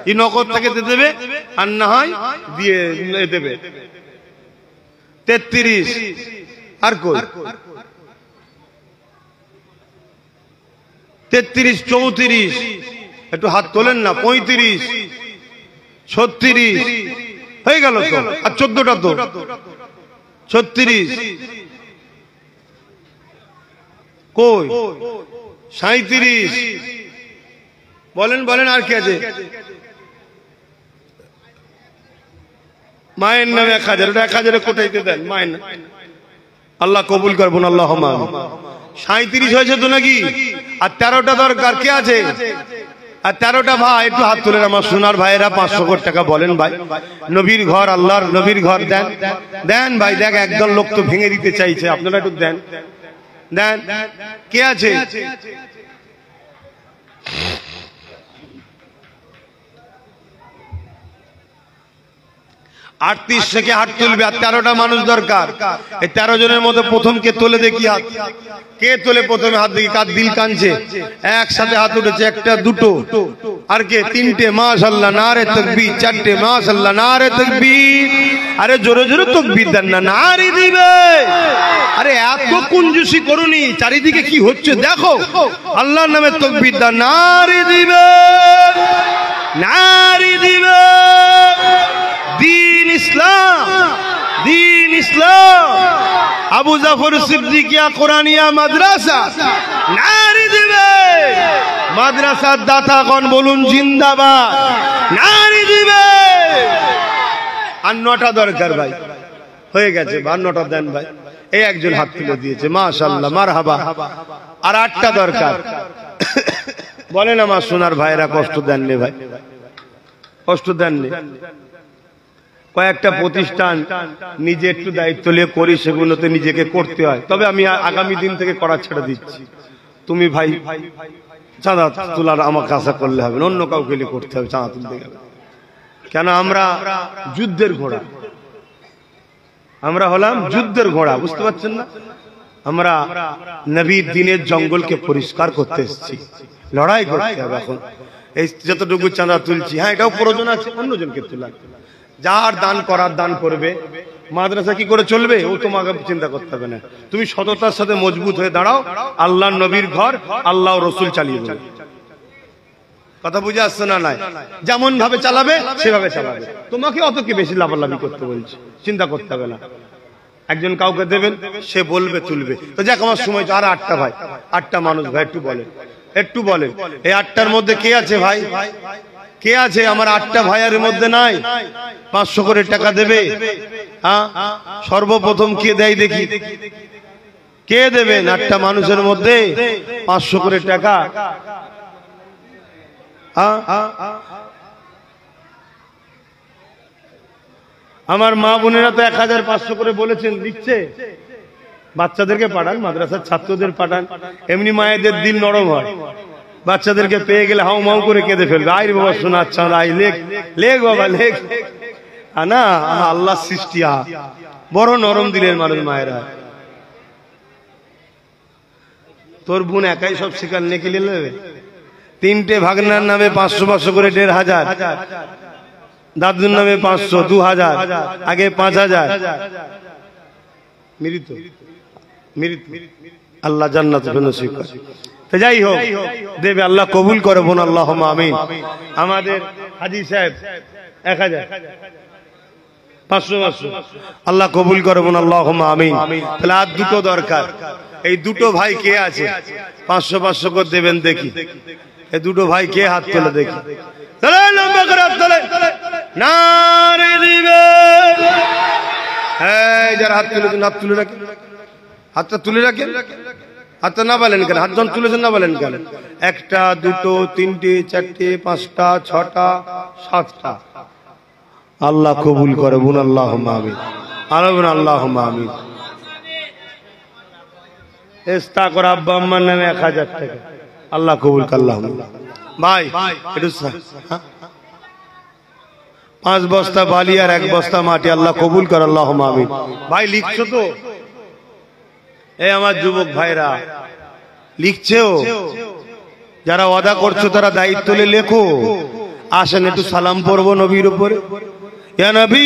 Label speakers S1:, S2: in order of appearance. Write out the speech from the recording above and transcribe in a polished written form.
S1: এই নগদ থেকে দেবে আর না হয় দিয়ে দেবে 33 আর কই 33 34 একটু হাত তোলেন না 35 36 হয়ে গেল তো আর 14টা তো 36 কই 37 বলেন বলেন আর কি আছে মায়ের নামে 1000 ওটা 1000 কোটাইতে দেন মায়ের নামে আল্লাহ কবুল করবেন আল্লাহুম্মা আমিন 37 হয়েছে তো নাকি আর 13টা দরকার কে আছে আর 13টা ভাই একটু হাত তুলেন আমার সোনার ভাইয়েরা 500 কোটি টাকা বলেন ভাই নবীর ঘর আল্লাহর নবীর ঘর দেন দেন ভাই দেখ একদল লোক তো ভেঙে দিতে চাইছে আপনারা একটু দেন দেন কে আছে 38 থেকে হাত তুলবে আর 13টা মানুষ দরকার এই 13 জনের মধ্যে প্রথম কে তোলে দেখি হাত কে তোলে প্রথমে হাত দেখি কার দিল কানছে একসাথে হাত উঠেছে একটা দুটো আর কে তিনটে মাশাআল্লাহ নারে তাকবীর চারটে মাশাআল্লাহ নারে তাকবীর আরে জোরে জোরে তাকবীর দেন না নারী দিবে আরে এত কুঞ্জুসি করুনি চারিদিকে কি হচ্ছে দেখো আল্লাহর নামে তাকবীর দাও নারী দিবে নারী দিবে दीन इस्लाम अबू जफर सिद्दीकिया कुरानिया मदरसा नारी दिबे मदरसा दाता कौन बोलूं जिंदाबाद नारी दिबे আর 9টা দরকার ভাই হয়ে গেছে 52টা দেন ভাই এই একজন হাত তুলে দিয়েছে মাশাআল্লাহ মারহাবা আর 8টা দরকার বলেন আমার সোনার ভাইরা কষ্ট দেননি ভাই কষ্ট দেননি কয়েকটা প্রতিষ্ঠান নিজে একটু দায়িত্ব নিয়ে করি সেগুলোতে নিজেকে করতে হয় তবে আমি আগামী দিন থেকে করা ছেড়ে দিচ্ছি তুমি ভাই চাঁদা তোলার আমাকে আশা করলে হবে অন্য কাউকে করতে হবে চাঁদা তুলতে গেলে কেন আমরা যুদ্ধের ঘোড়া আমরা হলাম যুদ্ধের ঘোড়া বুঝতে পারছেন না আমরা নবীর দ্বীনের জঙ্গলকে পরিষ্কার করতে এসেছি লড়াই করতে হবে এখন এই যতটুকু চাঁদা তুলছি হ্যাঁ এটাও প্রয়োজন আছে অন্যজনকে তোলা যার দান করার দান করবে মাদ্রাসা কি করে চলবে ও তোমাকে চিন্তা করতে হবে না তুমি সততার সাথে মজবুত হয়ে দাঁড়াও আল্লাহর নবীর ঘর আল্লাহ রাসূল চালিয়ে দেবে কথা বুঝে আসছে না নাই যেমন ভাবে চালাবে সেভাবে চালাবে তোমাকে অত কি বেশি লাভালাভি করতে বলছি চিন্তা করতে হবে না একজন কাউকে দেবেন সে বলবে তুলবে তো যাক আমার সময় আর 8টা ভাই 8টা মানুষ ভাই একটু বলেন এই 8টার মধ্যে কে আছে ভাই কে আছে আমার 8টা ভাইয়ের মধ্যে নাই 500 করে টাকা দেবে হ্যাঁ সর্বপ্রথম কে দেয় দেখি কে দেবেন 8টা মানুষের মধ্যে 500 করে টাকা আমার মা বোনেরা তো 1500 করে বলেছেন লিখছে বাচ্চাদেরকে পাঠান মাদ্রাসার ছাত্রদের পাঠান এমনি মায়েদের দিল নরম হয় বাচ্চাদেরকে পেয়ে গেলে হাউ মাউ করে কেঁদে ফেলবে আই বাবা শোনাচ্ছ আই লেখ লেখ বাবা লেখ না আল্লাহ সৃষ্টি বড় নরম দিলের মানুষ মায়েরা তোর বোন একাই সব শিকার নেকি নেবে 3টে ভাগনার নামে 500 করে 1500 দাদুর নামে 500 2000 আগে 5000 মৃত আল্লাহ জান্নাত নসিব করে তো যাই হোক দেবে আল্লাহ কবুল করে বোন আল্লাহুম্মা আমিন আমাদের হাজী সাহেব 1000 500 আল্লাহ কবুল করে বোন আল্লাহুম্মা আমিন তাহলে আর 2টো দরকার এই 2টো ভাই কে আছে 500 করে দেবেন দেখি এই 2টো ভাই কে হাত তুলে দেখি চলে লম্বা করে হাত তোলে নারে দিবে এই যারা হাত তুলে রাখেন হাতটা তুলে রাখেন হাতটা না বলেন কেন হাতজন তুলেছেন না বলেন কেন 1টা 2টো 3টে 4টে 5টা 6টা 7টা আল্লাহ কবুল করে বোন আল্লাহুম্মা আমিন আলামিন আল্লাহুম্মা আমিন ইস্তা করে আব্বা আম্মার নামে 1000 টাকা আল্লাহ কবুল করে আল্লাহুম্মা ভাই একটু 5 বস্তা বালি আর 1 বস্তা মাটি আল্লাহ কবুল করে আল্লাহুম্মা আমিন ভাই লিখছো তো এই আমার যুবক ভাইরা লিখছেও যারা ওয়াদা করছো তারা দায়িত্ব নিয়ে লেখো আসেন একটু সালাম পড়বো নবীর উপরে। ইয়া নবী